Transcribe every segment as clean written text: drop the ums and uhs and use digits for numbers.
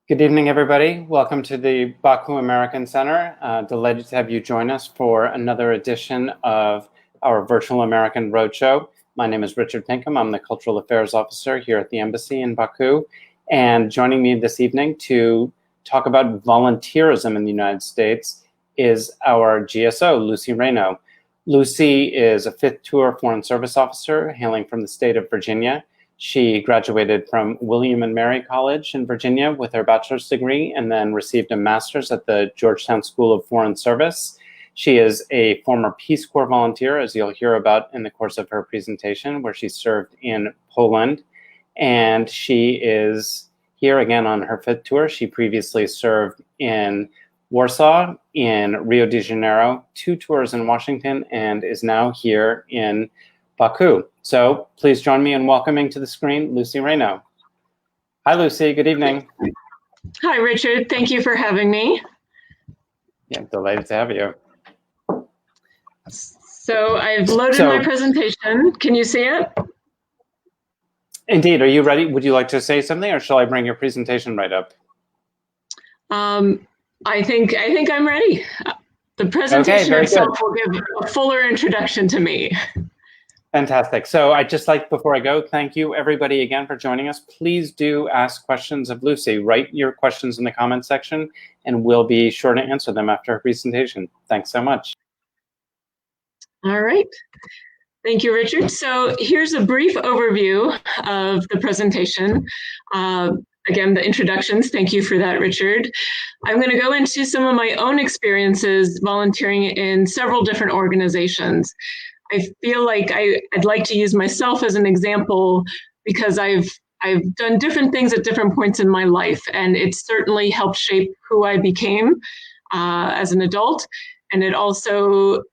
Good evening, everybody. Welcome to the Baku American Center. Delighted to have you join us for another edition of our Virtual American Roadshow. My name is Richard Pinkham. I'm the Cultural Affairs Officer here at the Embassy in Baku. And joining me this evening to talk about volunteerism in the United States is our GSO, Lucy Reyno. Lucy is a fifth tour Foreign Service Officer hailing from the state of Virginia. She graduated from William and Mary College in Virginia with her bachelor's degree and then received a master's at the Georgetown School of Foreign Service. She is a former Peace Corps volunteer, as you'll hear about in the course of her presentation, where she served in Poland. And she is here again on her fifth tour. She previously served in Warsaw, in Rio de Janeiro, 2 tours in Washington, and is now here in Baku. So please join me in welcoming to the screen Lucy Reyno. Hi, Lucy. Good evening. Hi, Richard. Thank you for having me. Yeah, delighted to have you. So I've loaded my presentation. Can you see it? Indeed. Are you ready? Would you like to say something, or shall I bring your presentation right up? I think I'm ready. The presentation itself will give a fuller introduction to me. Fantastic. So I'd just like, before I go, thank you everybody again for joining us. Please do ask questions of Lucy. Write your questions in the comments section and we'll be sure to answer them after her presentation. Thanks so much. All right. Thank you, Richard. So here's a brief overview of the presentation. Again, the introductions. Thank you for that, Richard. I'm going to go into some of my own experiences volunteering in several different organizations. I feel like I'd like to use myself as an example because I've done different things at different points in my life, and it certainly helped shape who I became as an adult. And it also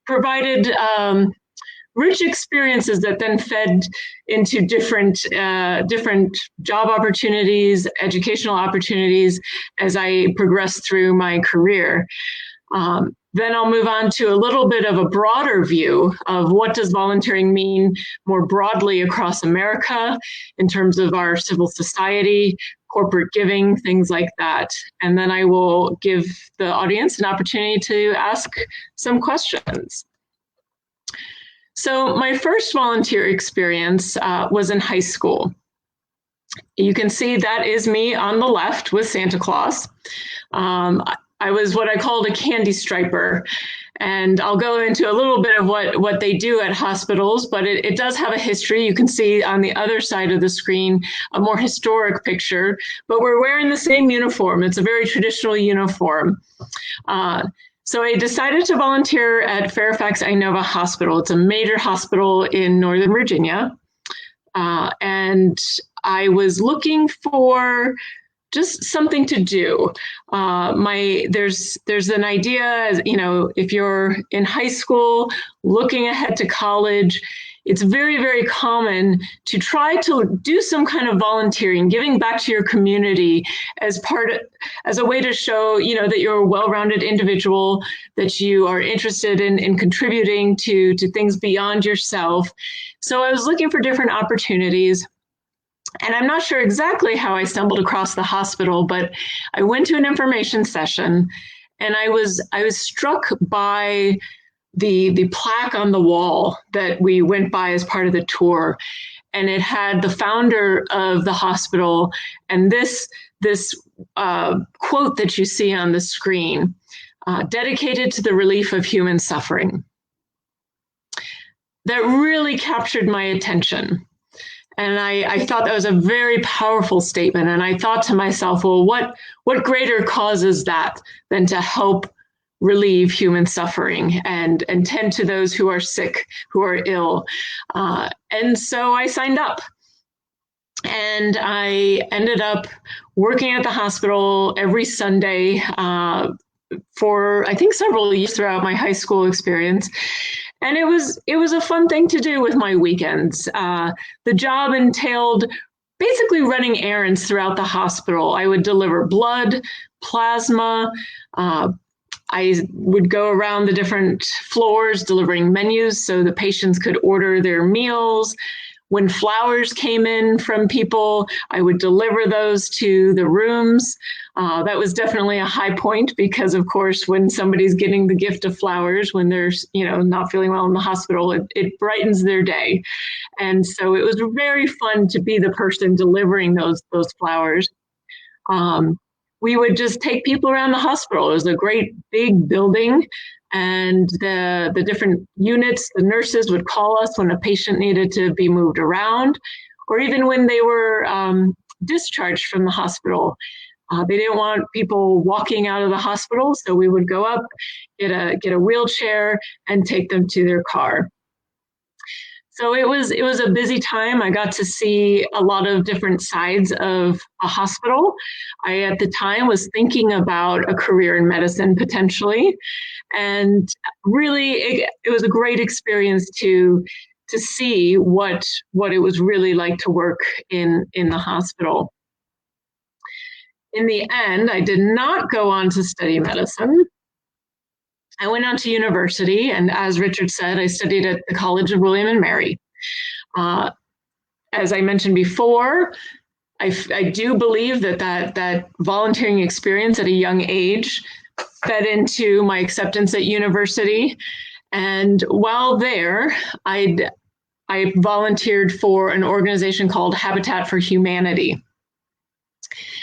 provided rich experiences that then fed into different job opportunities, educational opportunities as I progressed through my career. Then I'll move on to a little bit of a broader view of what does volunteering mean more broadly across America in terms of our civil society, corporate giving, things like that. And then I will give the audience an opportunity to ask some questions. So my first volunteer experience was in high school. You can see that is me on the left with Santa Claus. I was what I called a candy striper, and I'll go into a little bit of what they do at hospitals, but it does have a history. You can see on the other side of the screen a more historic picture, but we're wearing the same uniform. It's a very traditional uniform. So I decided to volunteer at Fairfax Inova Hospital. It's a major hospital in Northern Virginia, and I was looking for just something to do. There's an idea, you know, if you're in high school, looking ahead to college, it's very, very common to try to do some kind of volunteering, giving back to your community as a way to show, you know, that you're a well-rounded individual, that you are interested in contributing to things beyond yourself. So I was looking for different opportunities. And I'm not sure exactly how I stumbled across the hospital, but I went to an information session and I was struck by the plaque on the wall that we went by as part of the tour. And it had the founder of the hospital and this quote that you see on the screen, dedicated to the relief of human suffering. That really captured my attention. And I thought that was a very powerful statement. And I thought to myself, well, what greater cause is that than to help relieve human suffering and tend to those who are sick, who are ill. And so I signed up. And I ended up working at the hospital every Sunday for, I think, several years throughout my high school experience. And it was a fun thing to do with my weekends. The job entailed basically running errands throughout the hospital. I would deliver blood, plasma. I would go around the different floors delivering menus so the patients could order their meals. When flowers came in from people, I would deliver those to the rooms. That was definitely a high point because, of course, when somebody's getting the gift of flowers, when they're, not feeling well in the hospital, it brightens their day. And so it was very fun to be the person delivering those flowers. We would just take people around the hospital. It was a great big building, and the different units, the nurses would call us when a patient needed to be moved around, or even when they were discharged from the hospital. They didn't want people walking out of the hospital, so we would go up, get a wheelchair, and take them to their car. So it was a busy time. I got to see a lot of different sides of a hospital. I, at the time, was thinking about a career in medicine potentially. And really, it was a great experience to see what it was really like to work in the hospital. In the end, I did not go on to study medicine. I went on to university, and as Richard said, I studied at the College of William and Mary. As I mentioned before, I do believe that volunteering experience at a young age fed into my acceptance at university. And while there, I volunteered for an organization called Habitat for Humanity.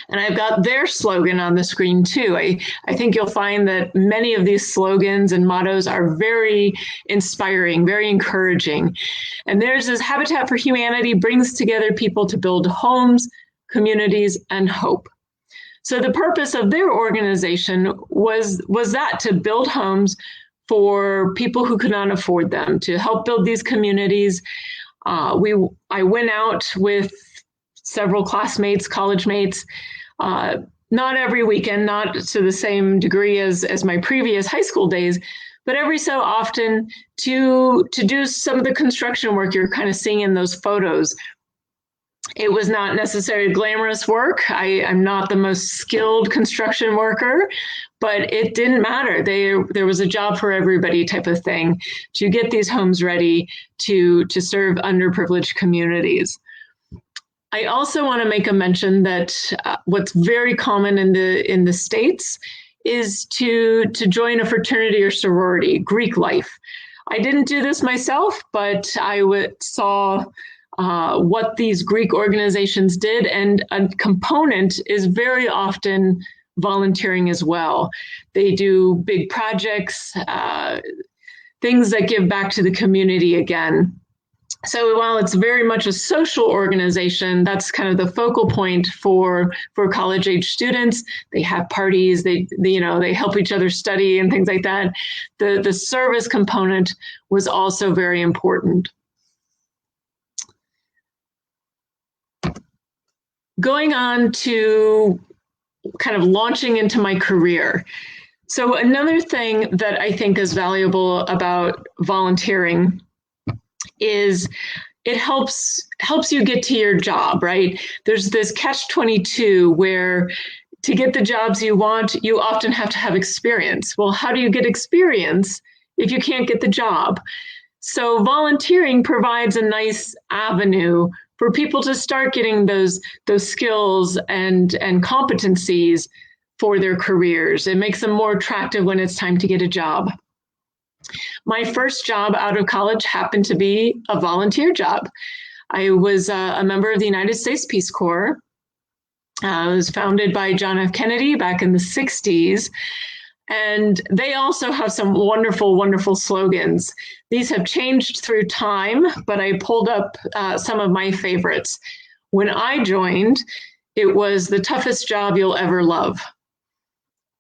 And I've got their slogan on the screen too. I think you'll find that many of these slogans and mottos are very inspiring, very encouraging. And theirs is Habitat for Humanity brings together people to build homes, communities, and hope. So the purpose of their organization was that, to build homes for people who could not afford them, to help build these communities. I went out with several classmates, college mates, not every weekend, not to the same degree as my previous high school days, but every so often to do some of the construction work you're kind of seeing in those photos. It was not necessarily glamorous work. I'm not the most skilled construction worker, but it didn't matter. There was a job for everybody type of thing to get these homes ready to serve underprivileged communities. I also want to make a mention that what's very common in the States is to join a fraternity or sorority, Greek life. I didn't do this myself, but I saw what these Greek organizations did, and a component is very often volunteering as well. They do big projects, things that give back to the community again. So while it's very much a social organization, that's kind of the focal point for college-age students. They have parties, they help each other study and things like that. The service component was also very important. Going on to kind of launching into my career. So another thing that I think is valuable about volunteering is it helps you get to your job, right? There's this catch-22 where to get the jobs you want, you often have to have experience. Well, how do you get experience if you can't get the job? So volunteering provides a nice avenue for people to start getting those skills and competencies for their careers. It makes them more attractive when it's time to get a job. My first job out of college happened to be a volunteer job. I was a member of the United States Peace Corps. It was founded by John F. Kennedy back in the 60s. And they also have some wonderful, wonderful slogans. These have changed through time, but I pulled up some of my favorites. When I joined, it was the toughest job you'll ever love.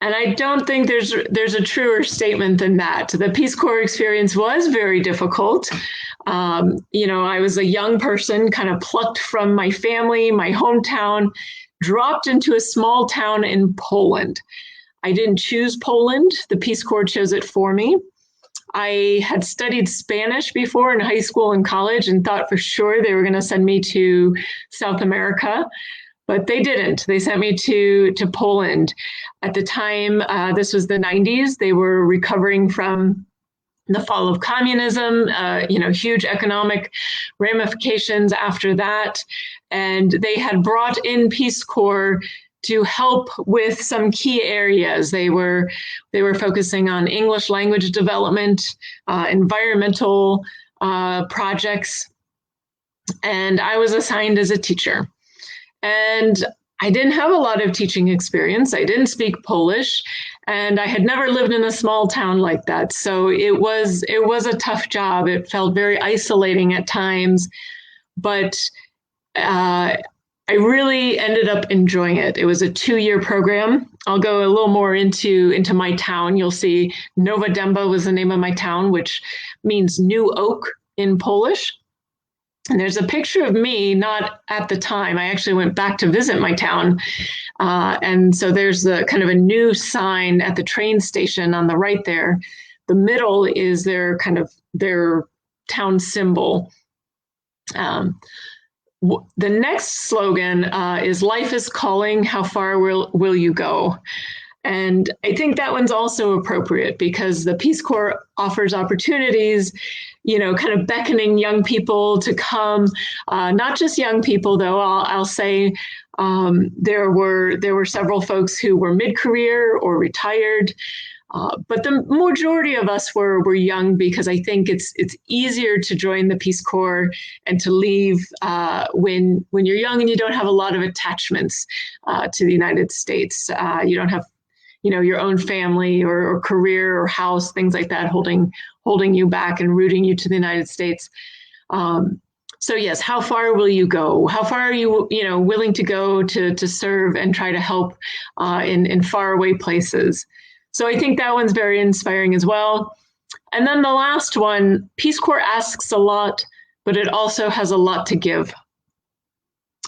And I don't think there's a truer statement than that. The Peace Corps experience was very difficult. I was a young person, kind of plucked from my family, my hometown, dropped into a small town in Poland. I didn't choose Poland. The Peace Corps chose it for me. I had studied Spanish before in high school and college and thought for sure they were going to send me to South America. But they didn't. They sent me to Poland. At the time, this was the 90s. They were recovering from the fall of communism, huge economic ramifications after that. And they had brought in Peace Corps to help with some key areas. They were focusing on English language development, environmental projects, and I was assigned as a teacher. And I didn't have a lot of teaching experience. I didn't speak Polish, and I had never lived in a small town like that. So it was a tough job. It felt very isolating at times, but I really ended up enjoying it. It was a 2-year program. I'll go a little more into my town. You'll see Nowa Dęba was the name of my town, which means new oak in Polish. And there's a picture of me, not at the time. I actually went back to visit my town. And so there's the kind of a new sign at the train station on the right there. The middle is their town symbol. The next slogan is "Life is calling, how far will you go?" And I think that one's also appropriate because the Peace Corps offers opportunities, kind of beckoning young people to come. Not just young people, though. I'll say there were several folks who were mid-career or retired. But the majority of us were young because I think it's easier to join the Peace Corps and to leave when you're young and you don't have a lot of attachments to the United States. You don't have, your own family or career or house, things like that, holding you back and rooting you to the United States. So yes, how far will you go? How far are you, willing to go to serve and try to help in faraway places? So I think that one's very inspiring as well. And then the last one, Peace Corps asks a lot, but it also has a lot to give.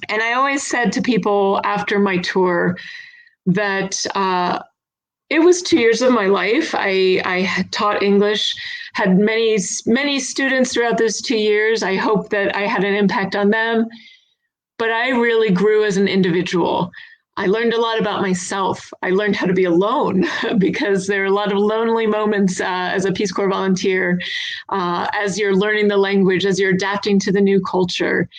And I always said to people after my tour that it was 2 years of my life. I had taught English, had many students throughout those 2 years. I hope that I had an impact on them, but I really grew as an individual. I learned a lot about myself. I learned how to be alone because there are a lot of lonely moments as a Peace Corps volunteer, as you're learning the language, as you're adapting to the new culture.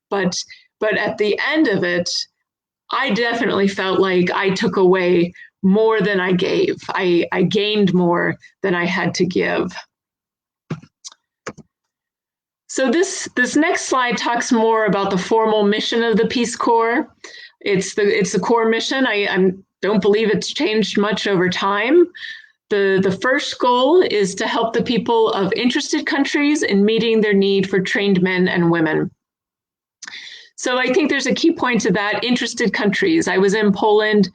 But at the end of it, I definitely felt like I took away more than I gave. I gained more than I had to give. So this next slide talks more about the formal mission of the Peace Corps. It's the core mission. I don't believe it's changed much over time. The first goal is to help the people of interested countries in meeting their need for trained men and women. So I think there's a key point to that, interested countries. I was in Poland,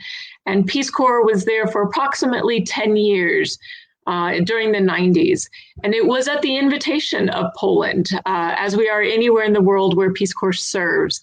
and Peace Corps was there for approximately 10 years during the 90s. And it was at the invitation of Poland, as we are anywhere in the world where Peace Corps serves.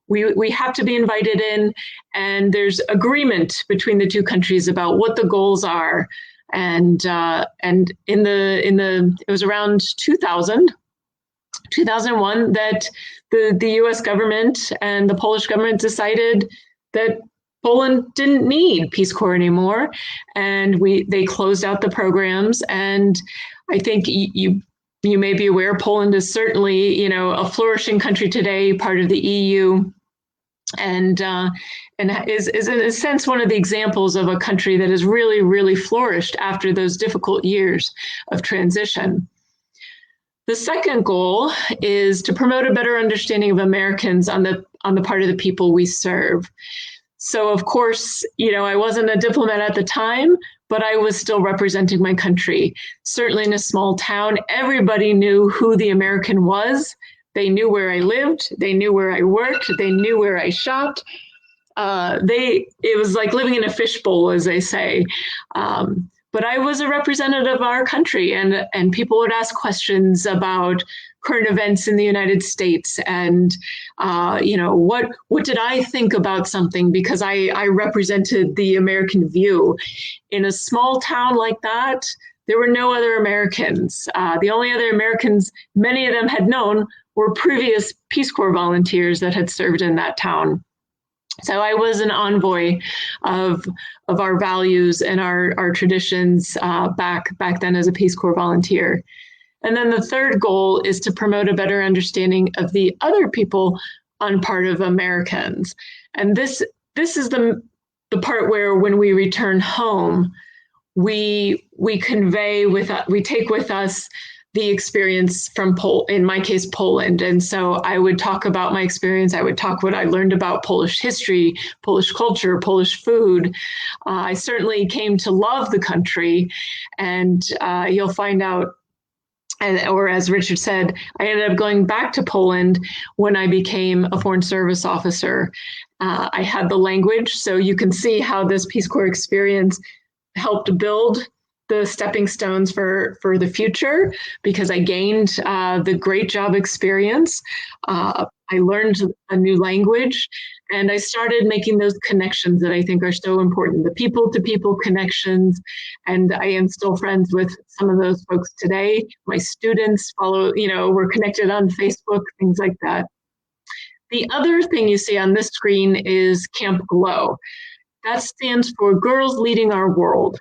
We have to be invited in, and there's agreement between the two countries about what the goals are. And it was around 2001 that the U.S. government and the Polish government decided that Poland didn't need Peace Corps anymore, and they closed out the programs. And I think you may be aware, Poland is certainly a flourishing country today, part of the EU. And is in a sense one of the examples of a country that has really, really flourished after those difficult years of transition. The second goal is to promote a better understanding of Americans on the part of the people we serve. So of course, I wasn't a diplomat at the time, but I was still representing my country. Certainly in a small town, everybody knew who the American was. They knew where I lived. They knew where I worked. They knew where I shopped. It was like living in a fishbowl, as they say. But I was a representative of our country, and people would ask questions about current events in the United States, and what did I think about something, because I represented the American view. In a small town like that, there were no other Americans. The only other Americans many of them had known were previous Peace Corps volunteers that had served in that town. So I was an envoy of our values and our traditions back then as a Peace Corps volunteer. And then the third goal is to promote a better understanding of the other people on part of Americans. And this is the part where when we return home, we convey we take with us the experience from in my case, Poland. And so I would talk about my experience. I would talk what I learned about Polish history, Polish culture, Polish food. I certainly came to love the country, and you'll find out, or as Richard said, I ended up going back to Poland when I became a Foreign Service officer. I had the language, so you can see how this Peace Corps experience helped build the stepping stones for the future, because I gained the great job experience. I learned a new language, and I started making those connections that I think are so important, the people-to-people connections. And I am still friends with some of those folks today. My students follow, we're connected on Facebook, things like that. The other thing you see on this screen is Camp GLOW. That stands for Girls Leading Our World.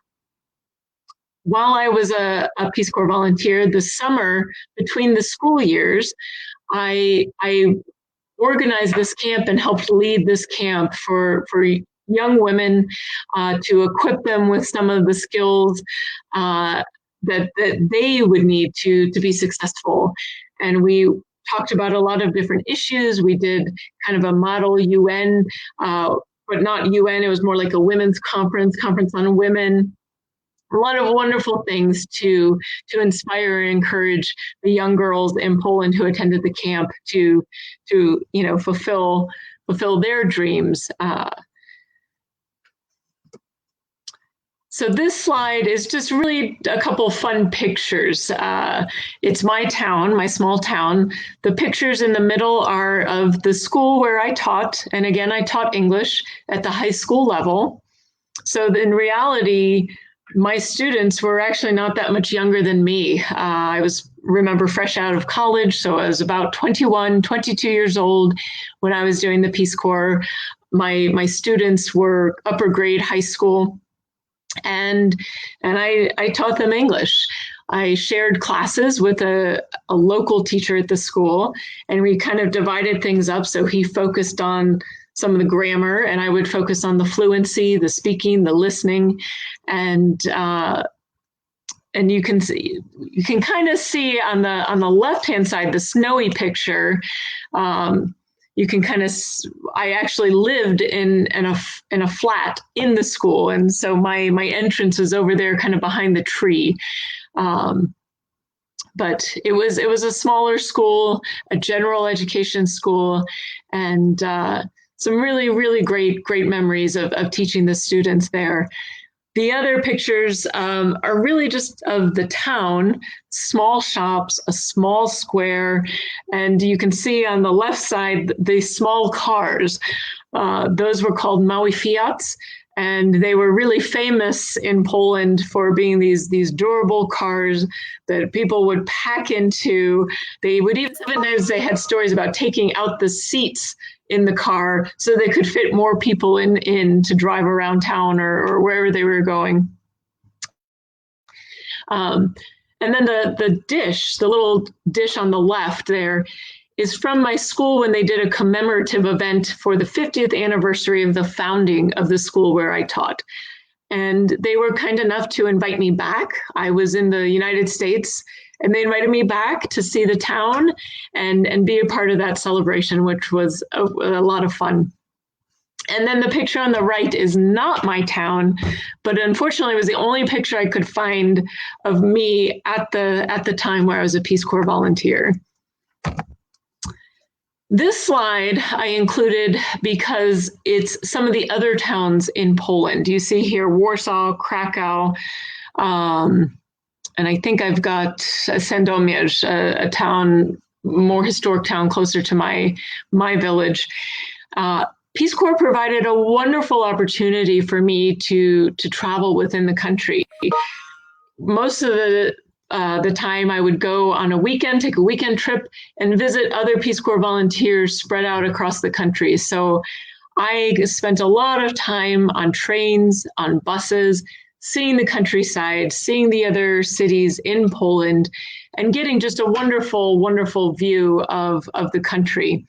While I was a Peace Corps volunteer, this summer between the school years, I organized this camp and helped lead this camp for young women to equip them with some of the skills that they would need to be successful. And we talked about a lot of different issues. We did kind of a model UN, but not UN. It was more like a women's conference on women. A lot of wonderful things to inspire and encourage the young girls in Poland who attended the camp to fulfill their dreams. So this slide is just really a couple fun pictures. It's my town, my small town. The pictures in the middle are of the school where I taught, and again, I taught English at the high school level. So in reality, my students were actually not that much younger than me. I remember fresh out of college, so I was about 21, 22 years old when I was doing the Peace Corps. My students were upper grade high school, and I taught them English. I shared classes with a local teacher at the school, and we kind of divided things up. So he focused on some of the grammar, and I would focus on the fluency, the speaking, the listening, and you can kind of see on the left-hand side, the snowy picture. You can kind of, I actually lived in a flat in the school, and so my entrance was over there, kind of behind the tree. But it was a smaller school, a general education school, and some really, really great memories of teaching the students there. The other pictures are really just of the town, small shops, a small square, and you can see on the left side, the small cars. Those were called Mały Fiats, and they were really famous in Poland for being these durable cars that people would pack into. They would even, sometimes they had stories about taking out the seats in the car so they could fit more people in to drive around town or wherever they were going. And then the little dish on the left there is from my school when they did a commemorative event for the 50th anniversary of the founding of the school where I taught. And they were kind enough to invite me back. I was in the United States, and they invited me back to see the town and be a part of that celebration, which was a lot of fun. And then the picture on the right is not my town, but unfortunately it was the only picture I could find of me at the time where I was a Peace Corps volunteer. This slide I included because it's some of the other towns in Poland. You see here Warsaw, Krakow, and I think I've got Sandomierz, a town, more historic town closer to my village. Peace Corps provided a wonderful opportunity for me to travel within the country. Most of the time I would go on a weekend, take a weekend trip and visit other Peace Corps volunteers spread out across the country. So I spent a lot of time on trains, on buses, seeing the countryside, seeing the other cities in Poland, and getting just a wonderful, wonderful view of the country.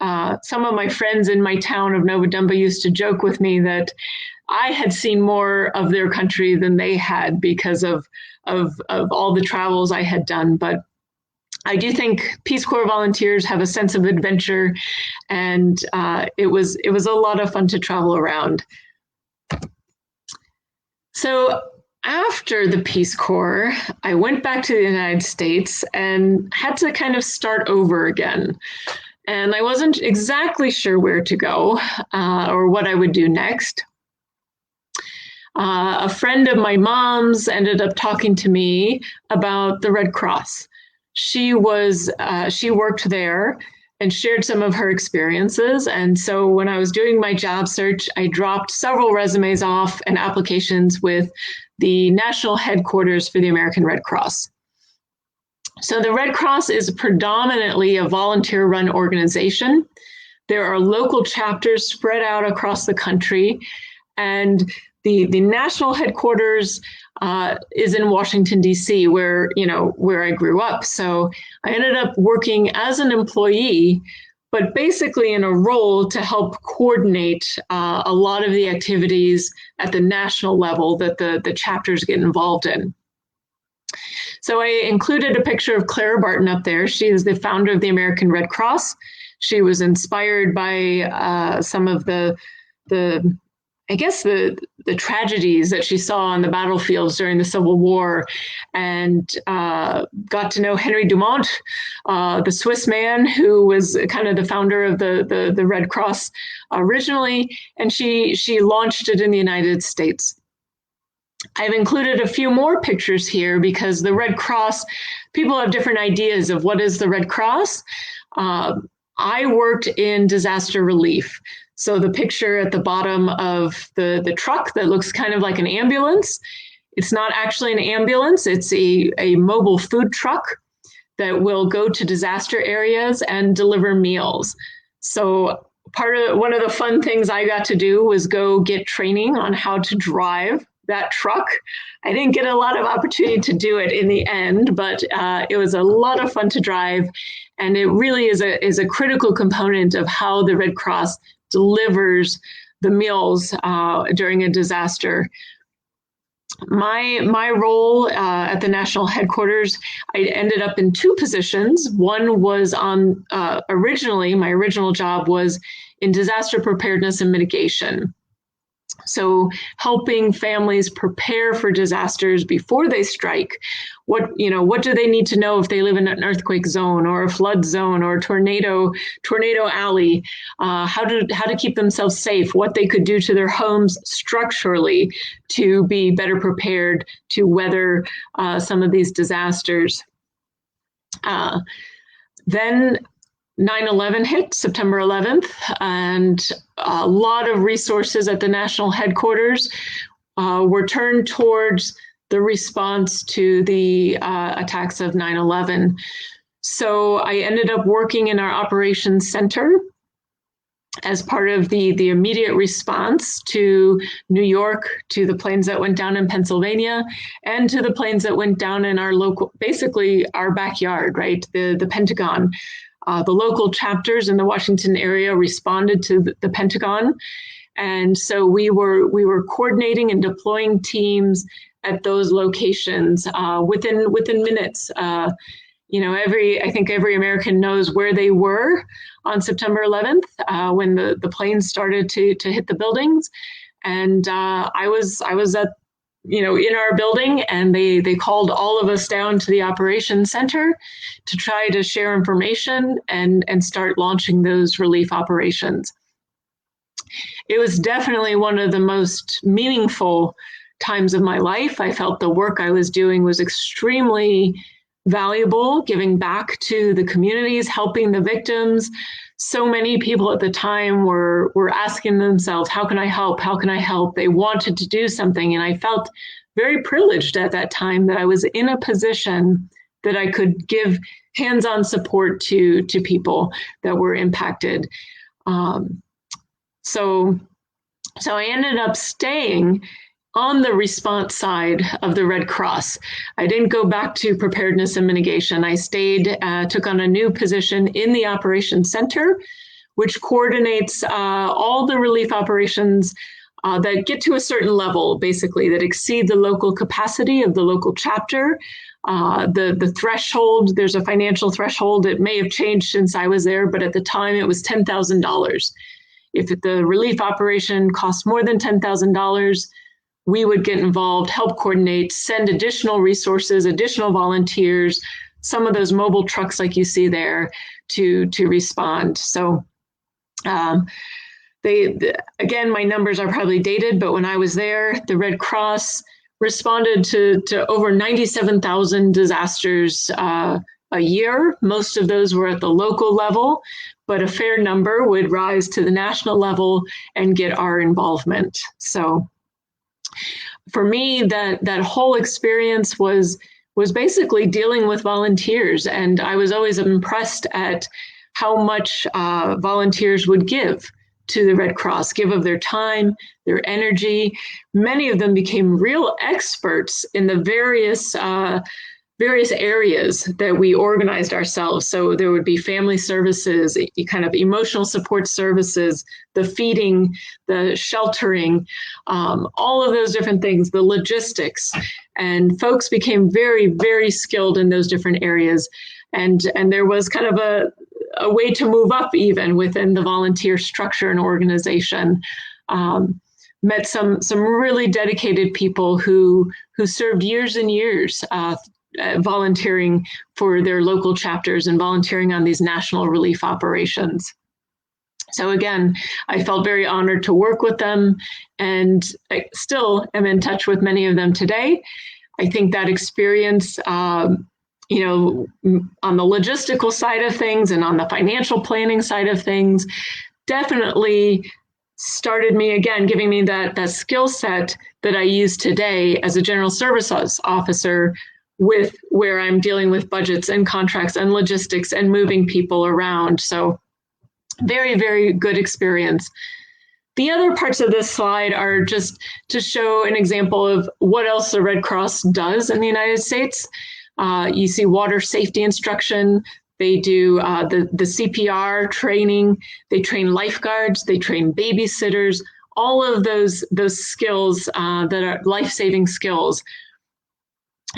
Some of my friends in my town of Nova Dumba used to joke with me that I had seen more of their country than they had because of all the travels I had done. But I do think Peace Corps volunteers have a sense of adventure, and it was a lot of fun to travel around. So after the Peace Corps, I went back to the United States and had to kind of start over again. And I wasn't exactly sure where to go or what I would do next. A friend of my mom's ended up talking to me about the Red Cross. She worked there and shared some of her experiences. And so when I was doing my job search, I dropped several resumes off and applications with the national headquarters for the American Red Cross. So the Red Cross is predominantly a volunteer-run organization. There are local chapters spread out across the country, and the national headquarters is in Washington, D.C., where I grew up. So I ended up working as an employee, but basically in a role to help coordinate a lot of the activities at the national level that the chapters get involved in. So I included a picture of Clara Barton up there. She is the founder of the American Red Cross. She was inspired by some of the tragedies that she saw on the battlefields during the Civil War, and got to know Henry Dumont, the Swiss man who was kind of the founder of the Red Cross originally, and she launched it in the United States. I've included a few more pictures here because the Red Cross, people have different ideas of what is the Red Cross. I worked in disaster relief. So the picture at the bottom of the truck that looks kind of like an ambulance, it's not actually an ambulance, it's a mobile food truck that will go to disaster areas and deliver meals. So one of the fun things I got to do was go get training on how to drive that truck. I didn't get a lot of opportunity to do it in the end, but it was a lot of fun to drive. And it really is a critical component of how the Red Cross delivers the meals during a disaster. My role at the national headquarters, I ended up in two positions. One was on, my original job was in disaster preparedness and mitigation. So helping families prepare for disasters before they strike. What do they need to know if they live in an earthquake zone or a flood zone or tornado alley? How to keep themselves safe, what they could do to their homes structurally to be better prepared to weather some of these disasters. Then 9/11 hit, September 11th, and a lot of resources at the national headquarters were turned towards the response to the attacks of 9/11. So I ended up working in our operations center as part of the immediate response to New York, to the planes that went down in Pennsylvania, and to the planes that went down in our local, basically our backyard, right? The Pentagon. The local chapters in the Washington area responded to the Pentagon. And so we were coordinating and deploying teams at those locations within minutes. I think every American knows where they were on September 11th when the planes started to hit the buildings. And I was at in our building, and they called all of us down to the operations center to try to share information and start launching those relief operations. It was definitely one of the most meaningful times of my life. I felt the work I was doing was extremely valuable, giving back to the communities, helping the victims. So many people at the time were asking themselves, how can I help? How can I help? They wanted to do something. And I felt very privileged at that time that I was in a position that I could give hands-on support to people that were impacted. So I ended up staying on the response side of the Red Cross. I didn't go back to preparedness and mitigation. I stayed, took on a new position in the operations center, which coordinates all the relief operations that get to a certain level, basically, that exceed the local capacity of the local chapter. The threshold, there's a financial threshold. It may have changed since I was there, but at the time it was $10,000. If the relief operation cost more than $10,000, we would get involved, help coordinate, send additional resources, additional volunteers, some of those mobile trucks like you see there to respond. So again, my numbers are probably dated, but when I was there, the Red Cross responded to over 97,000 disasters a year. Most of those were at the local level, but a fair number would rise to the national level and get our involvement. So for me, that whole experience was basically dealing with volunteers, and I was always impressed at how much volunteers would give to the Red Cross, give of their time, their energy. Many of them became real experts in the various areas that we organized ourselves. So there would be family services, kind of emotional support services, the feeding, the sheltering, all of those different things, the logistics. And folks became very, very skilled in those different areas. And there was kind of a way to move up even within the volunteer structure and organization. Met some really dedicated people who served years and years volunteering for their local chapters and volunteering on these national relief operations. So again, I felt very honored to work with them, and I still am in touch with many of them today. I think that experience, on the logistical side of things and on the financial planning side of things, definitely started me again, giving me that skill set that I use today as a general services officer, with where I'm dealing with budgets and contracts and logistics and moving people around. So very, very good experience. The other parts of this slide are just to show an example of what else the Red Cross does in the United States. You see water safety instruction. They do the CPR training. They train lifeguards. They train babysitters. All of those skills that are life-saving skills.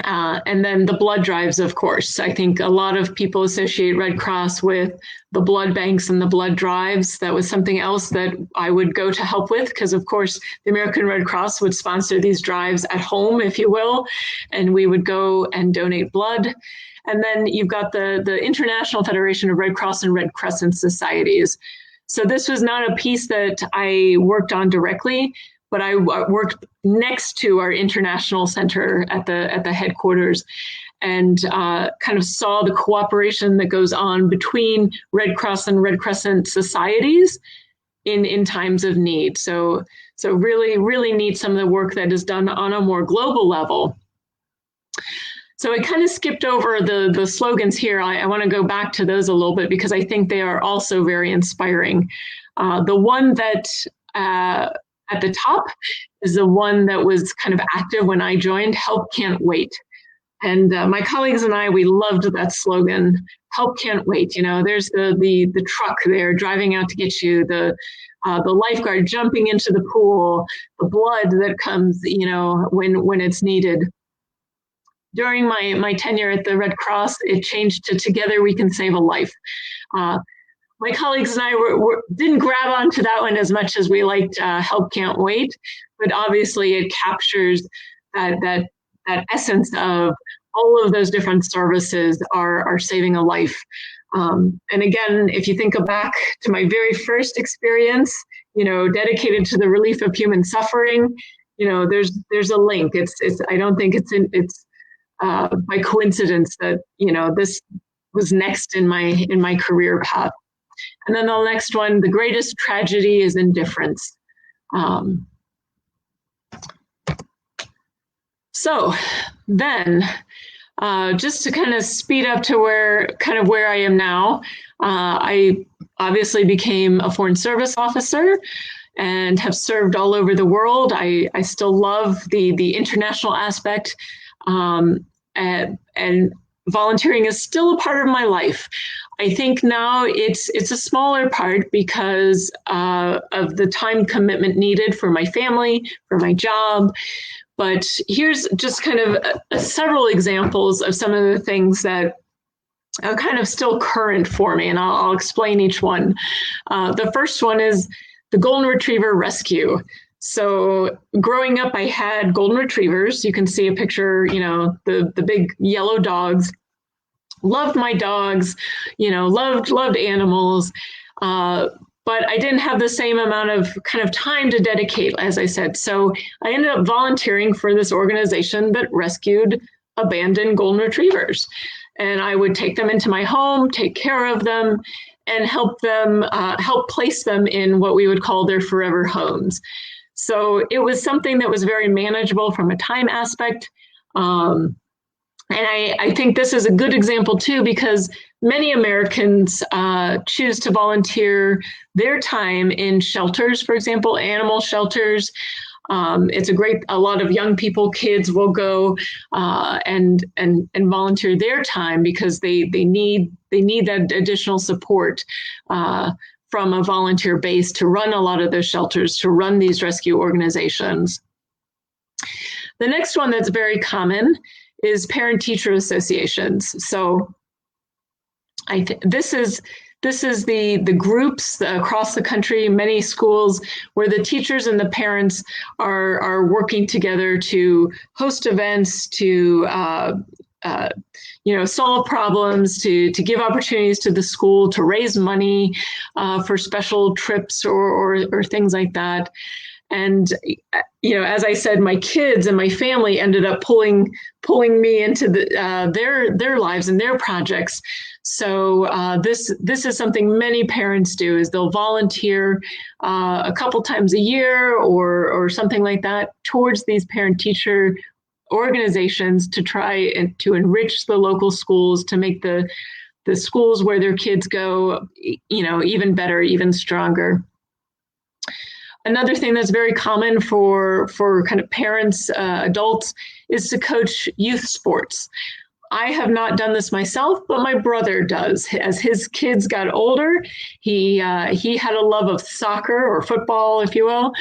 And then the blood drives, of course. I think a lot of people associate Red Cross with the blood banks and the blood drives. That was something else that I would go to help with, because, of course, the American Red Cross would sponsor these drives at home, if you will, and we would go and donate blood. And then you've got the International Federation of Red Cross and Red Crescent Societies. So this was not a piece that I worked on directly, but I worked next to our international center at the headquarters, and kind of saw the cooperation that goes on between Red Cross and Red Crescent societies in times of need. So really, really neat some of the work that is done on a more global level. So I kind of skipped over the slogans here. I want to go back to those a little bit because I think they are also very inspiring. The one that at the top is the one that was kind of active when I joined, "Help Can't Wait." And my colleagues and I, we loved that slogan, "Help Can't Wait." You know, there's the truck there driving out to get you, the lifeguard jumping into the pool, the blood that comes, when it's needed. During my tenure at the Red Cross, it changed to "Together We Can Save a Life." My colleagues and I didn't grab onto that one as much as we liked "Help Can't Wait," but obviously it captures that essence of all of those different services are saving a life. And again, if you think back to my very first experience, dedicated to the relief of human suffering, there's a link. I don't think it's by coincidence that this was next in my career path. And then the next one, "The greatest tragedy is indifference." So then, just to kind of speed up to where I am now, I obviously became a Foreign Service officer and have served all over the world. I still love the international aspect, and volunteering is still a part of my life. I think now it's a smaller part because of the time commitment needed for my family, for my job. But here's just kind of several examples of some of the things that are kind of still current for me, and I'll explain each one. The first one is the Golden Retriever Rescue. So growing up, I had Golden Retrievers. You can see a picture, the big yellow dogs. Loved my dogs, loved animals. But I didn't have the same amount of kind of time to dedicate, as I said. So I ended up volunteering for this organization that rescued abandoned Golden Retrievers. And I would take them into my home, take care of them, and help place them in what we would call their forever homes. So it was something that was very manageable from a time aspect. And I think this is a good example too, because many Americans choose to volunteer their time in shelters, for example, animal shelters. It's a lot of young people, kids will go and volunteer their time because they need that additional support from a volunteer base to run a lot of those shelters, to run these rescue organizations. The next one that's very common is parent-teacher associations. So this is the groups across the country, many schools, where the teachers and the parents are working together to host events, to solve problems, to give opportunities to the school, to raise money for special trips or things like that. And as I said, my kids and my family ended up pulling me into their lives and their projects. So this is something many parents do, is they'll volunteer a couple times a year or something like that towards these parent-teacher organizations to try and to enrich the local schools, to make the schools where their kids go, even better, even stronger. Another thing that's very common for kind of parents, adults, is to coach youth sports. I have not done this myself, but my brother does. As his kids got older, he had a love of soccer or football, if you will,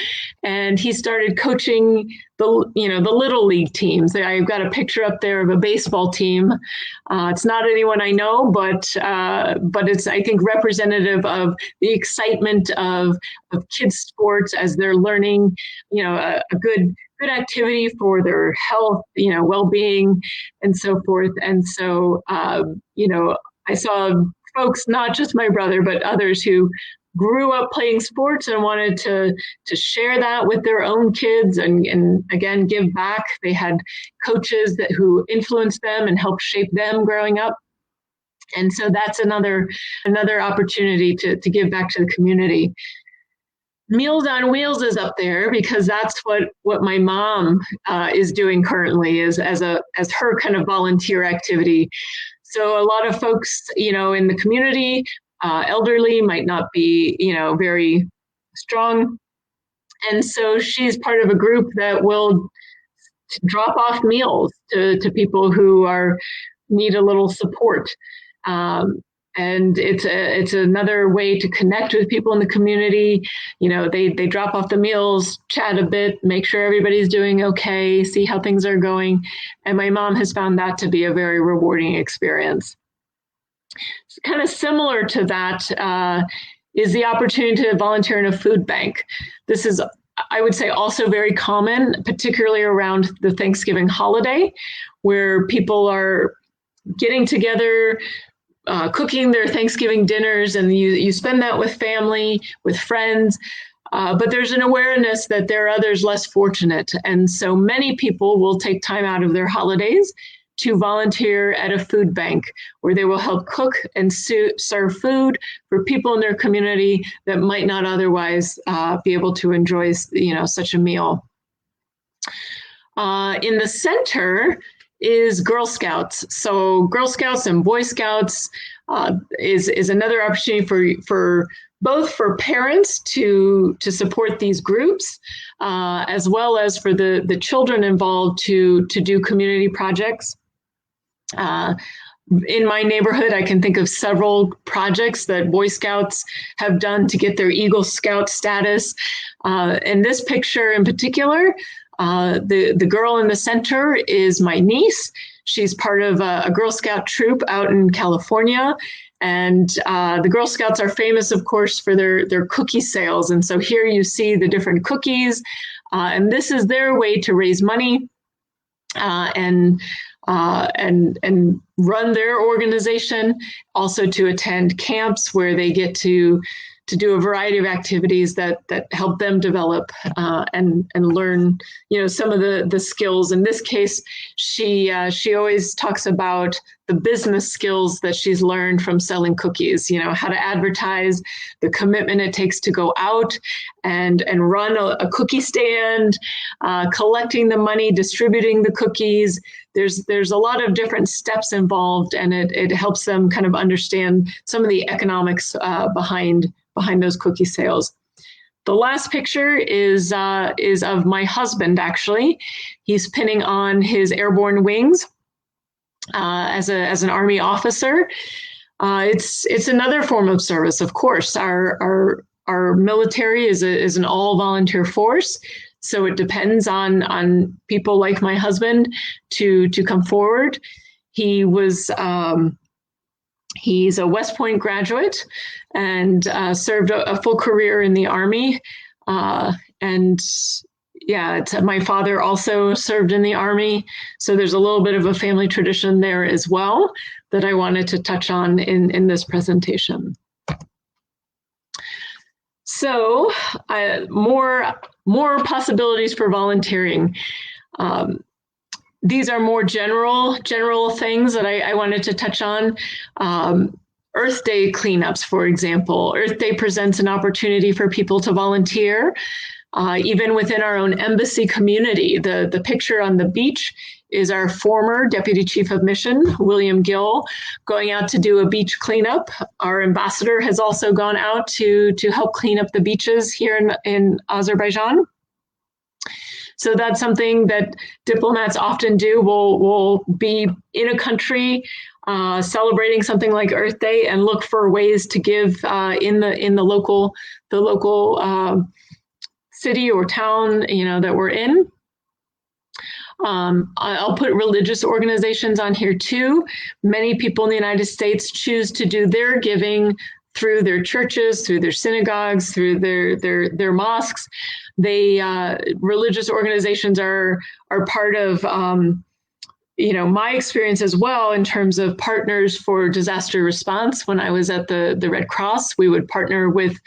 and he started coaching the little league teams. I've got a picture up there of a baseball team. It's not anyone I know, but it's, I think, representative of the excitement of kids' sports as they're learning, a good activity for their health, well-being, and so forth. And so, I saw folks, not just my brother, but others who grew up playing sports and wanted to share that with their own kids and again, give back. They had coaches who influenced them and helped shape them growing up. And so that's another opportunity to give back to the community. Meals on Wheels is up there because that's what my mom is doing currently, is as her kind of volunteer activity. So a lot of folks, in the community, elderly, might not be, very strong. And so she's part of a group that will drop off meals to people who need a little support. And it's another way to connect with people in the community. They drop off the meals, chat a bit, make sure everybody's doing okay, see how things are going. And my mom has found that to be a very rewarding experience. Kind of similar to that is the opportunity to volunteer in a food bank. This is, I would say, also very common, particularly around the Thanksgiving holiday, where people are getting together, cooking their Thanksgiving dinners, and you spend that with family, with friends, but there's an awareness that there are others less fortunate. And so many people will take time out of their holidays to volunteer at a food bank, where they will help cook and serve food for people in their community that might not otherwise be able to enjoy, such a meal. In the center is Girl Scouts. So Girl Scouts and Boy Scouts, is another opportunity for both for parents to support these groups, as well as for the children involved to do community projects. In my neighborhood, I can think of several projects that Boy Scouts have done to get their Eagle Scout status. In this picture in particular, the girl in the center is my niece. She's part of a Girl Scout troop out in California. And the Girl Scouts are famous, of course, for their cookie sales. And so here you see the different cookies. And this is their way to raise money and run their organization, also to attend camps where they get to do a variety of activities that help them develop and learn, some of the skills. In this case, she always talks about the business skills that she's learned from selling cookies, how to advertise, the commitment it takes to go out and run a cookie stand, collecting the money, distributing the cookies. There's a lot of different steps involved, and it helps them kind of understand some of the economics behind those cookie sales. The last picture is of my husband, actually. He's pinning on his airborne wings as an Army officer. It's another form of service, of course. Our military is an all-volunteer force, so it depends on people like my husband to come forward. He's a West Point graduate and served a full career in the Army. My father also served in the Army. So there's a little bit of a family tradition there as well that I wanted to touch on in this presentation. So more possibilities for volunteering. These are more general things that I wanted to touch on. Earth Day cleanups, for example. Earth Day presents an opportunity for people to volunteer, even within our own embassy community. The picture on the beach is our former Deputy Chief of Mission, William Gill, going out to do a beach cleanup. Our ambassador has also gone out to help clean up the beaches here in Azerbaijan. So that's something that diplomats often do. We'll be in a country celebrating something like Earth Day and look for ways to give in the local city or town that we're in. I'll put religious organizations on here too. Many people in the United States choose to do their giving through their churches, through their synagogues, through their mosques. Religious organizations are part of my experience as well in terms of partners for disaster response. When I was at the Red Cross, we would partner with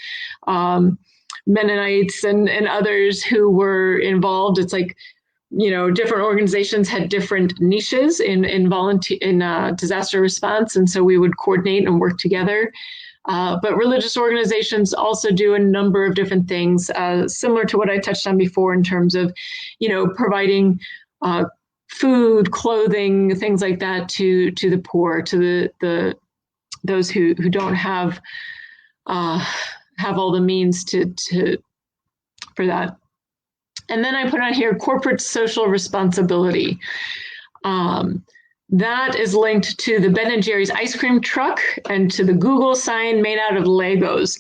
Mennonites and others who were involved. It's like, different organizations had different niches in disaster response, and so we would coordinate and work together. But religious organizations also do a number of different things, similar to what I touched on before in terms of, providing food, clothing, things like that to the poor, to those who don't have all the means for that. And then I put on here corporate social responsibility. That is linked to the Ben & Jerry's ice cream truck and to the Google sign made out of Legos.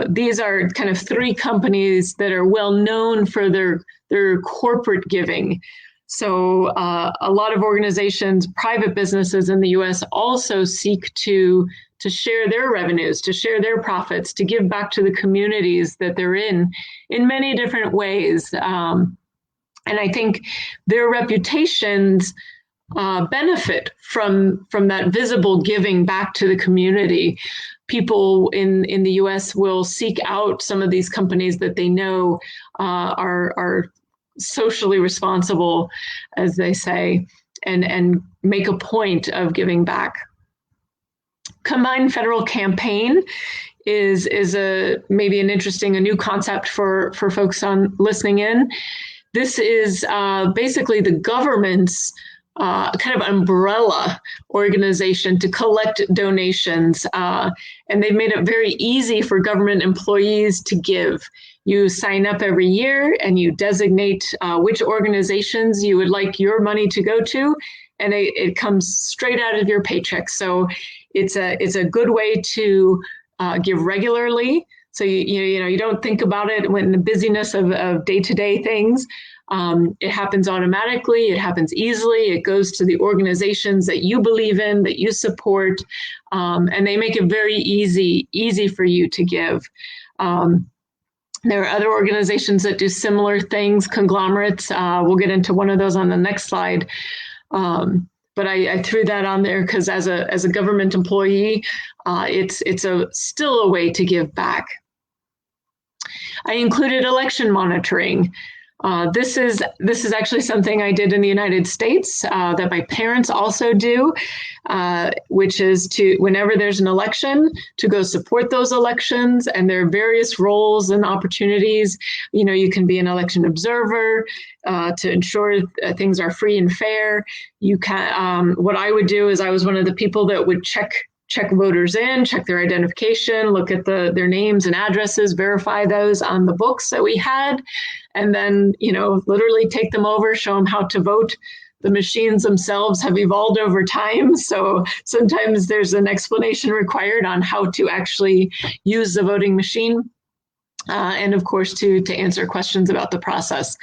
These are kind of three companies that are well known for their corporate giving. So a lot of organizations, private businesses in the US also seek to share their revenues, to share their profits, to give back to the communities that they're in many different ways. And I think their reputations benefit from that visible giving back to the community. People in the US will seek out some of these companies that they know are socially responsible, as they say, and make a point of giving back. Combined federal campaign is maybe an interesting, a new concept for folks listening in. This is basically the government's kind of umbrella organization to collect donations. And they've made it very easy for government employees to give. You sign up every year and you designate which organizations you would like your money to go to, and it comes straight out of your paycheck. So it's a good way to give regularly. So you don't think about it when the busyness of day-to-day things. It happens automatically. It happens easily. It goes to the organizations that you believe in, that you support, and they make it very easy for you to give. There are other organizations that do similar things, conglomerates. We'll get into one of those on the next slide. But I threw that on there because as a government employee, it's still a way to give back. I included election monitoring. This is actually something I did in the United States that my parents also do, which is to, whenever there's an election, to go support those elections. And there are various roles and opportunities. You can be an election observer to ensure things are free and fair. You can. What I would do is I was one of the people that would check voters in, check their identification, look at their names and addresses, verify those on the books that we had, and then, literally take them over, show them how to vote. The machines themselves have evolved over time, so sometimes there's an explanation required on how to actually use the voting machine, and of course to answer questions about the process.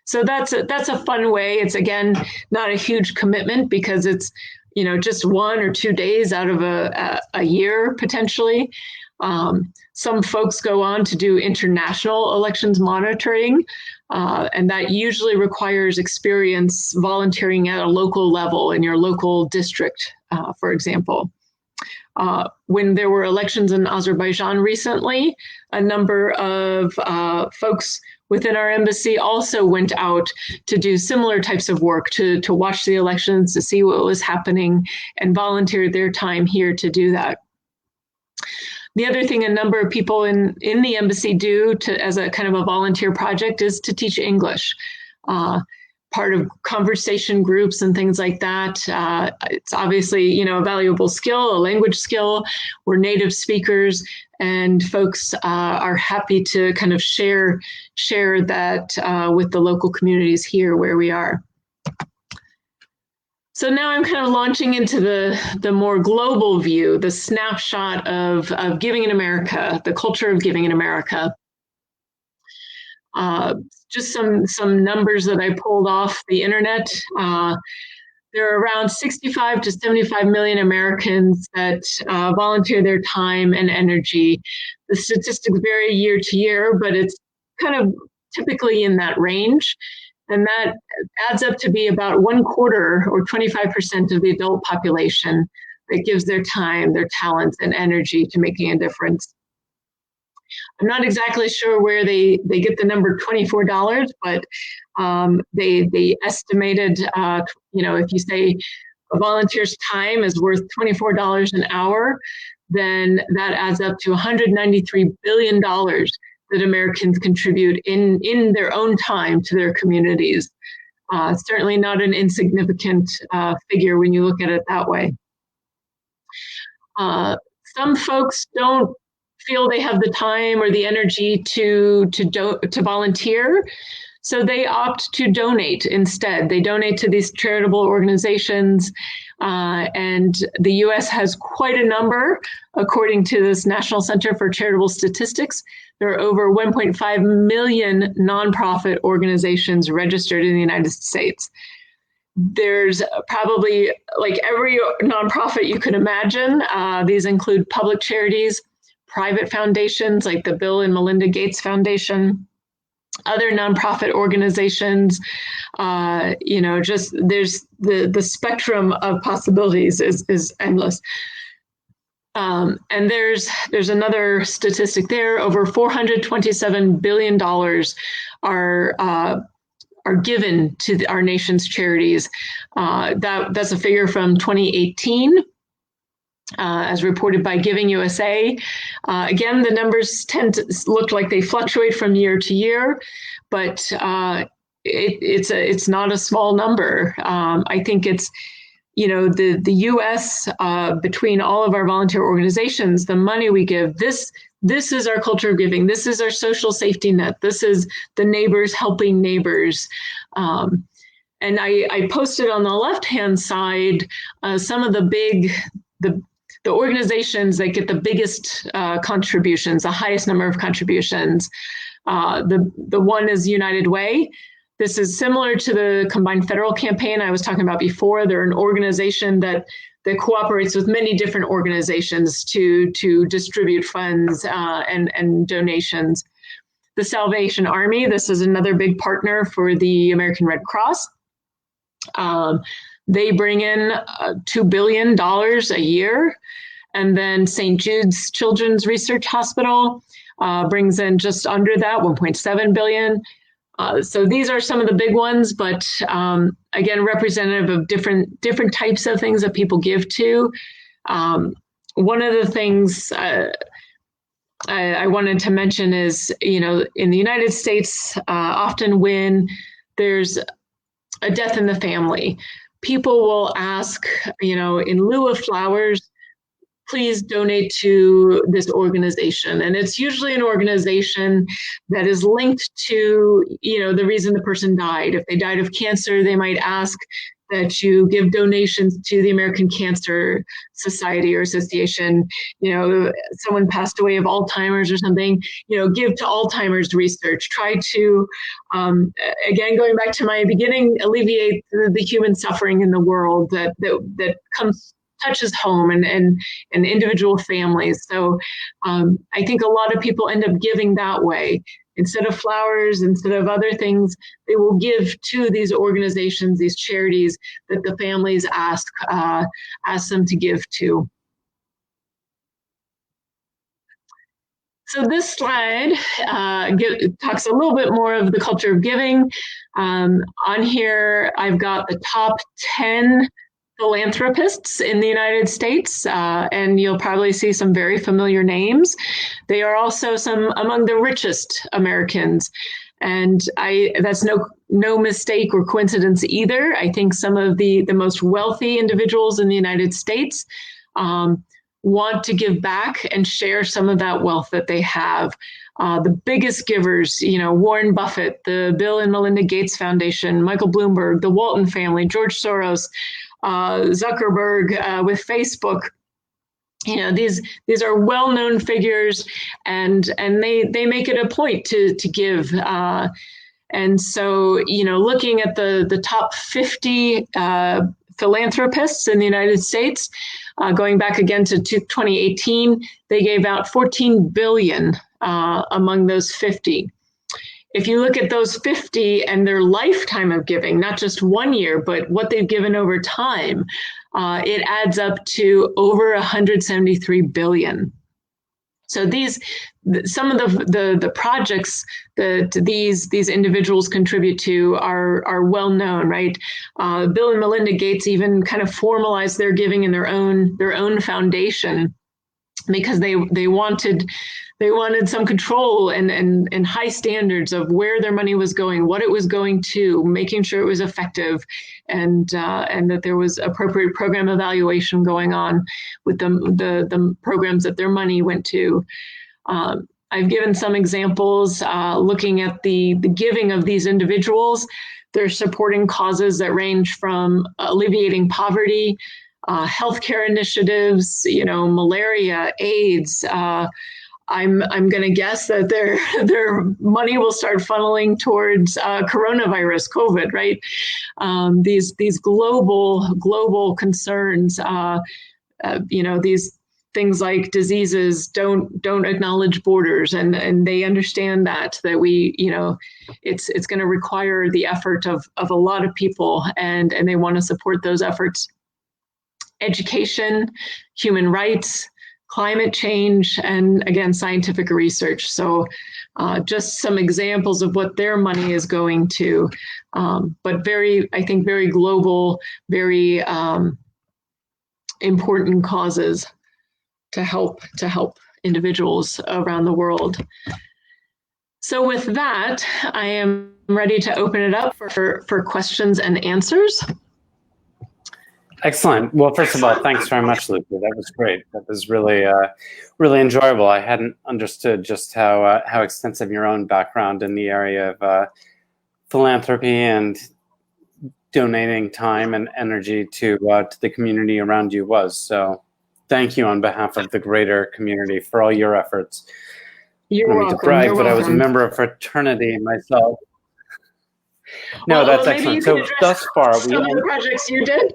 So that's a fun way. It's, again, not a huge commitment because it's just 1 or 2 days out of a year, potentially. Some folks go on to do international elections monitoring, and that usually requires experience volunteering at a local level in your local district, for example. When there were elections in Azerbaijan recently, a number of folks within our embassy also went out to do similar types of work, to watch the elections, to see what was happening, and volunteered their time here to do that. The other thing a number of people in the embassy do as a kind of a volunteer project is to teach English. Part of conversation groups and things like that. It's obviously, a valuable skill, a language skill. We're native speakers, and folks are happy to kind of share that with the local communities here where we are. So now I'm kind of launching into the more global view, the snapshot of giving in America, the culture of giving in America. Just some numbers that I pulled off the internet. There are around 65 to 75 million Americans that volunteer their time and energy. The statistics vary year to year, but it's kind of typically in that range. And that adds up to be about 1/4 or 25% of the adult population that gives their time, their talents, and energy to making a difference. I'm not exactly sure where they get the number $24, but they estimated, if you say a volunteer's time is worth $24 an hour, then that adds up to $193 billion that Americans contribute in their own time to their communities. Certainly not an insignificant figure when you look at it that way. Some folks don't feel they have the time or the energy to volunteer, so they opt to donate instead. They donate to these charitable organizations, and the U.S. has quite a number. According to this National Center for Charitable Statistics, there are over 1.5 million nonprofit organizations registered in the United States. There's probably like every nonprofit you could imagine. These include public charities, private foundations like the Bill and Melinda Gates Foundation, other nonprofit organizations. Just there's the spectrum of possibilities is endless. And there's another statistic there. Over $427 billion are given to our nation's charities. That's a figure from 2018. As reported by Giving USA. Again, the numbers tend to look like they fluctuate from year to year, but it's not a small number. I think it's, the U.S., between all of our volunteer organizations, the money we give, this is our culture of giving. This is our social safety net. This is the neighbors helping neighbors. And I posted on the left-hand side some of the organizations that get the biggest contributions, the highest number of contributions. The one is United Way. This is similar to the Combined Federal Campaign I was talking about before. They're an organization that cooperates with many different organizations to distribute funds and donations. The Salvation Army, this is another big partner for the American Red Cross. They bring in $2 billion a year. And then St. Jude's Children's Research Hospital brings in just under that, $1.7 billion. So these are some of the big ones, but again, representative of different types of things that people give to. One of the things I wanted to mention is, in the United States, often when there's a death in the family, people will ask, in lieu of flowers, please donate to this organization. And it's usually an organization that is linked to, the reason the person died. If they died of cancer, they might ask that you give donations to the American Cancer Society or Association. Someone passed away of Alzheimer's or something, give to Alzheimer's research. Try to, again, going back to my beginning, alleviate the human suffering in the world that touches home and individual families. So I think a lot of people end up giving that way. Instead of flowers, instead of other things, they will give to these organizations, these charities that the families ask them to give to. So this slide talks a little bit more of the culture of giving. On here, I've got the top 10 philanthropists in the United States, and you'll probably see some very familiar names. They are also some among the richest Americans, and that's no mistake or coincidence either. I think some of the most wealthy individuals in the United States want to give back and share some of that wealth that they have. The biggest givers, Warren Buffett, the Bill and Melinda Gates Foundation, Michael Bloomberg, the Walton family, George Soros, Zuckerberg with Facebook. These are well-known figures, and they make it a point to give. And so, looking at the top 50 philanthropists in the United States, going back again to 2018, they gave out $14 billion among those 50. If you look at those 50 and their lifetime of giving, not just 1 year, but what they've given over time, it adds up to over $173 billion. So some of the projects that these individuals contribute to are well known, right? Bill and Melinda Gates even kind of formalized their giving in their own foundation because they wanted some control and high standards of where their money was going, what it was going to, making sure it was effective, and that there was appropriate program evaluation going on with the programs that their money went to. I've given some examples looking at the giving of these individuals. They're supporting causes that range from alleviating poverty, healthcare initiatives, malaria, AIDS. I'm going to guess that their money will start funneling towards coronavirus, COVID, right? These global concerns. These things like diseases don't acknowledge borders, and they understand that we, it's going to require the effort of a lot of people, and they want to support those efforts. Education, human rights, climate change, and again, scientific research. So just some examples of what their money is going to, but I think very global, very important causes to help individuals around the world. So with that, I am ready to open it up for questions and answers. Excellent. Well, first of all, thanks very much, Lucy. That was great. That was really, really enjoyable. I hadn't understood just how extensive your own background in the area of philanthropy and donating time and energy to the community around you was. So, thank you on behalf of the greater community for all your efforts. You're welcome. To brag, You're but welcome. I was a member of fraternity myself. No, that's excellent. So thus far, some of the projects you did.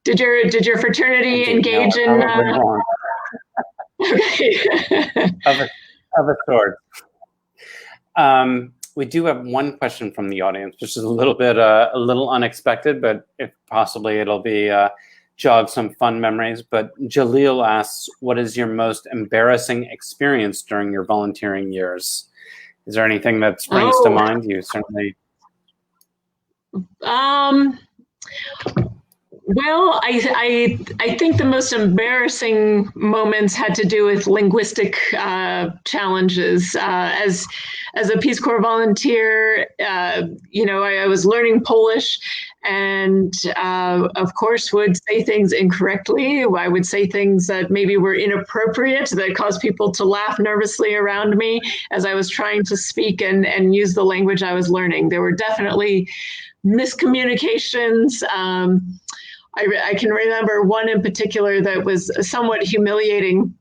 Did your fraternity engage in? Okay. of a sort. We do have one question from the audience, which is a little unexpected, but if possibly it'll be jog some fun memories. But Jalil asks, "What is your most embarrassing experience during your volunteering years?" Is there anything that springs to mind? You certainly. Well, I think the most embarrassing moments had to do with linguistic challenges. As a Peace Corps volunteer, I was learning Polish, and of course would say things incorrectly. I would say things that maybe were inappropriate that caused people to laugh nervously around me as I was trying to speak and use the language I was learning. There were definitely miscommunications. I can remember one in particular that was somewhat humiliating,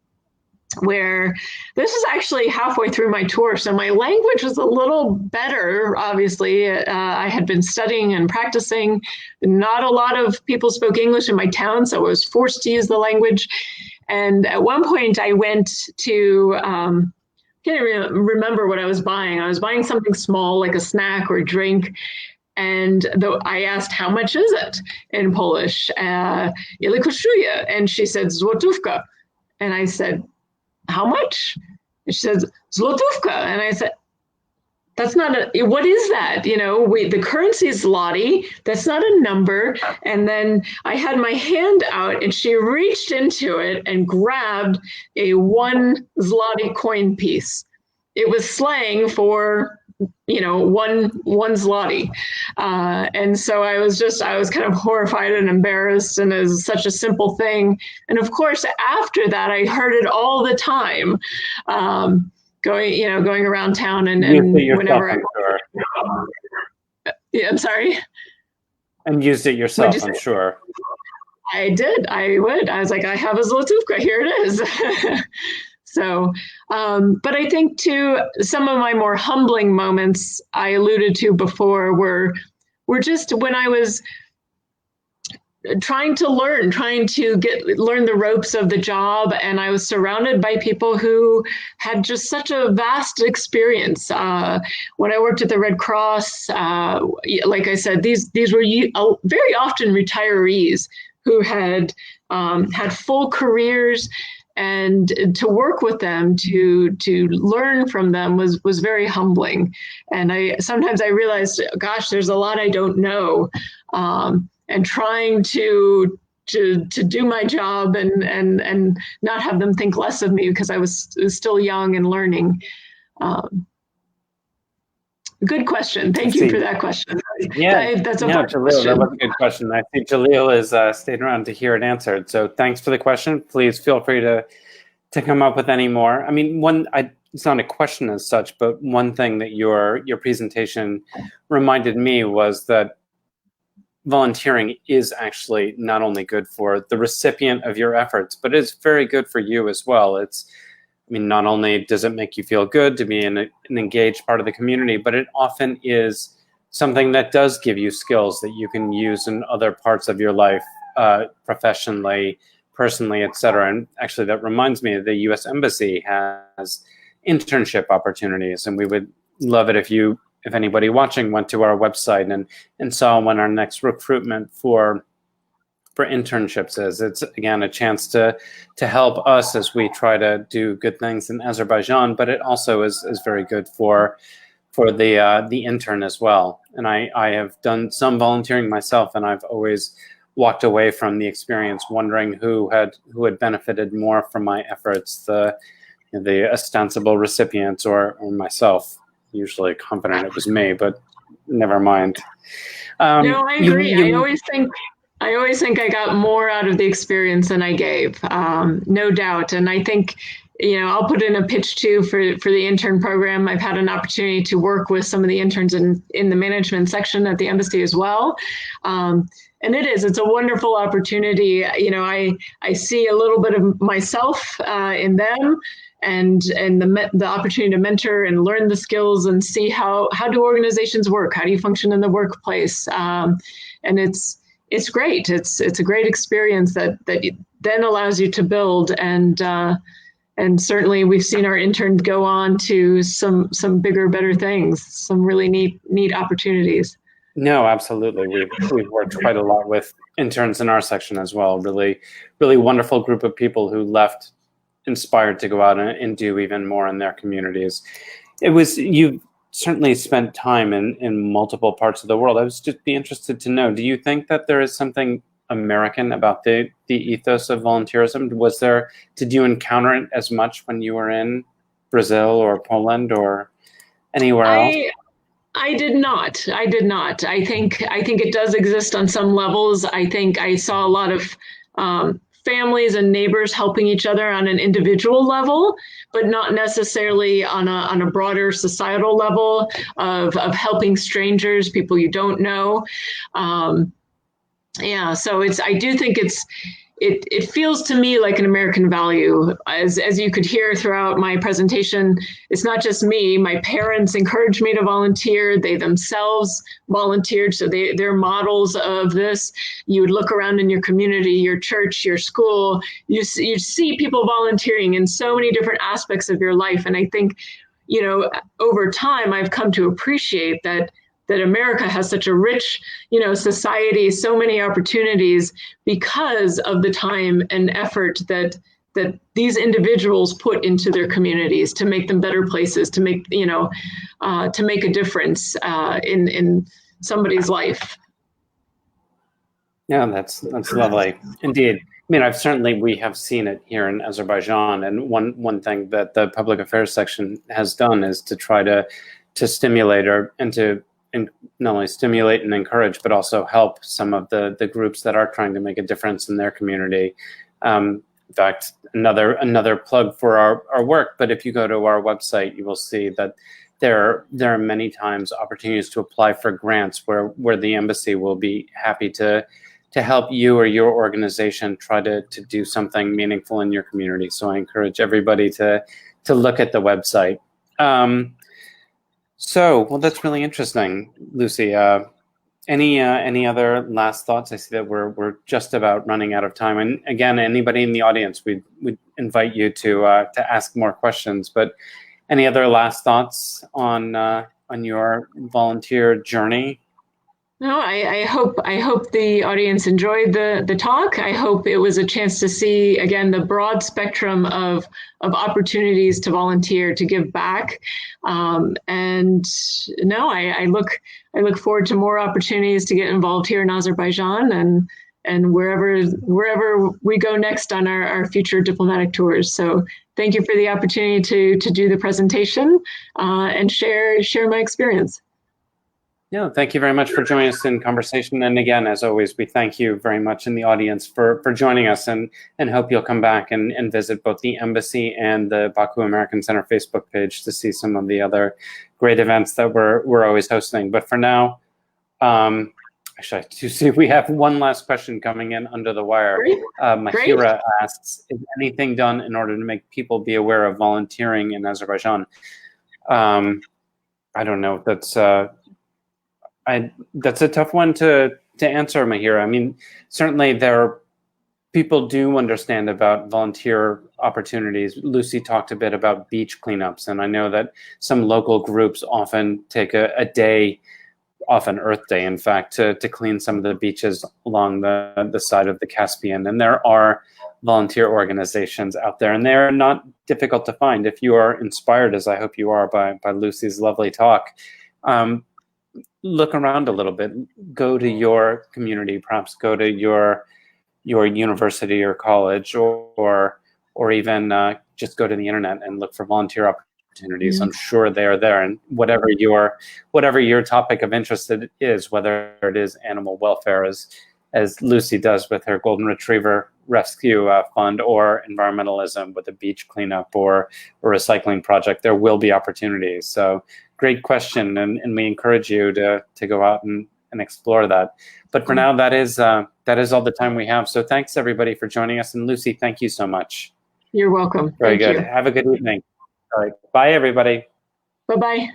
where this was actually halfway through my tour. So my language was a little better, obviously. I had been studying and practicing. Not a lot of people spoke English in my town, so I was forced to use the language. And at one point I went to, can't remember what I was buying. I was buying something small, like a snack or a drink. And I asked, "How much is it?" in Polish. Ile kosztuje? And she said, "Złotówka." And I said, "How much?" And she said, "Złotówka." And I said, "That's not what is that?" The currency is zloty. That's not a number. And then I had my hand out and she reached into it and grabbed a 1 zloty coin piece. It was slang for one zloty. And so I was kind of horrified and embarrassed, and it was such a simple thing. And of course, after that, I heard it all the time, going around town and whenever yeah, I'm sorry. And used it yourself, I'm sure. I did. I was like, I have a złotówka. Here it is. So, but I think too, some of my more humbling moments I alluded to before were just when I was trying to learn the ropes of the job, and I was surrounded by people who had just such a vast experience. When I worked at the Red Cross, like I said, these were very often retirees who had had full careers. And to work with them, to learn from them was very humbling. And sometimes I realized, gosh, there's a lot I don't know. And trying to do my job and not have them think less of me because I was still young and learning. Good question. Thank you for that question. Yeah, that's a Jalil, that was a good question. I think Jalil is staying around to hear it answered. So thanks for the question. Please feel free to come up with any more. I mean, it's not a question as such, but one thing that your presentation reminded me was that volunteering is actually not only good for the recipient of your efforts, but it's very good for you as well. Not only does it make you feel good to be in an engaged part of the community, but it often is something that does give you skills that you can use in other parts of your life, professionally, personally, etc. And actually, that reminds me that the U.S. Embassy has internship opportunities, and we would love it if anybody watching went to our website and saw when our next recruitment for internships is. It's again a chance to help us as we try to do good things in Azerbaijan, but it also is very good for the intern as well. And I have done some volunteering myself, and I've always walked away from the experience wondering who had benefited more from my efforts, the ostensible recipients or myself. usually confident it was me, but never mind. No, I agree. I always think I got more out of the experience than I gave, no doubt. And I think, I'll put in a pitch too for the intern program. I've had an opportunity to work with some of the interns in the management section at the embassy as well. And it's a wonderful opportunity. I see a little bit of myself in them, and the opportunity to mentor and learn the skills and see how do organizations work, how do you function in the workplace, and it's great. It's a great experience that then allows you to build, and certainly we've seen our interns go on to some bigger, better things, some really neat opportunities. No, absolutely. We've worked quite a lot with interns in our section as well. Really, really wonderful group of people who left inspired to go out and do even more in their communities. You've certainly spent time in multiple parts of the world. I was just be interested to know, do you think that there is something American about the ethos of volunteerism? Did you encounter it as much when you were in Brazil or Poland or anywhere else? I did not. I think it does exist on some levels. I think I saw a lot of families and neighbors helping each other on an individual level, but not necessarily on a broader societal level of helping strangers, people you don't know. So I do think it feels to me like an American value. As you could hear throughout my presentation, it's not just me. My parents encouraged me to volunteer. They themselves volunteered, so they're models of this. You would look around in your community, your church, your school, you see people volunteering in so many different aspects of your life. And I think, over time, I've come to appreciate that America has such a rich, society, so many opportunities because of the time and effort that these individuals put into their communities to make them better places, to make a difference in somebody's life. Yeah, that's lovely indeed. I mean, we have seen it here in Azerbaijan, and one thing that the public affairs section has done is to try to stimulate and not only stimulate and encourage, but also help some of the groups that are trying to make a difference in their community. In fact, another plug for our work, but if you go to our website, you will see that there are many times opportunities to apply for grants where the embassy will be happy to help you or your organization try to do something meaningful in your community. So I encourage everybody to look at the website. Well, that's really interesting, Lucy. Any other last thoughts? I see that we're just about running out of time. And again, anybody in the audience, we invite you to ask more questions. But any other last thoughts on your volunteer journey? No, I hope the audience enjoyed the talk. I hope it was a chance to see, again, the broad spectrum of opportunities to volunteer, to give back. And no, I look forward to more opportunities to get involved here in Azerbaijan and wherever we go next on our future diplomatic tours. So thank you for the opportunity to do the presentation and share my experience. Yeah, thank you very much for joining us in conversation. And again, as always, we thank you very much in the audience for joining us and hope you'll come back and visit both the embassy and the Baku American Center Facebook page to see some of the other great events that we're always hosting. But for now, actually, I do see we have one last question coming in under the wire. Mahira asks, is anything done in order to make people be aware of volunteering in Azerbaijan? I don't know if that's a tough one to answer, Mahira. I mean, certainly people do understand about volunteer opportunities. Lucy talked a bit about beach cleanups, and I know that some local groups often take a day, often Earth Day, in fact, to clean some of the beaches along the side of the Caspian. And there are volunteer organizations out there, and they're not difficult to find. If you are inspired, as I hope you are by Lucy's lovely talk, look around a little bit, go to your community, perhaps go to your university or college, or even just go to the internet and look for volunteer opportunities. I'm sure they are there, and whatever your topic of interest is, whether it is animal welfare, as Lucy does with her Golden Retriever Rescue Fund, or environmentalism with a beach cleanup or a recycling project, there will be opportunities. So great question, and we encourage you to go out and explore that. But for now, that is all the time we have. So thanks everybody for joining us, and Lucy, thank you so much. You're welcome. Very Thank good. you. Have a good evening. All right. Bye, everybody. Bye-bye.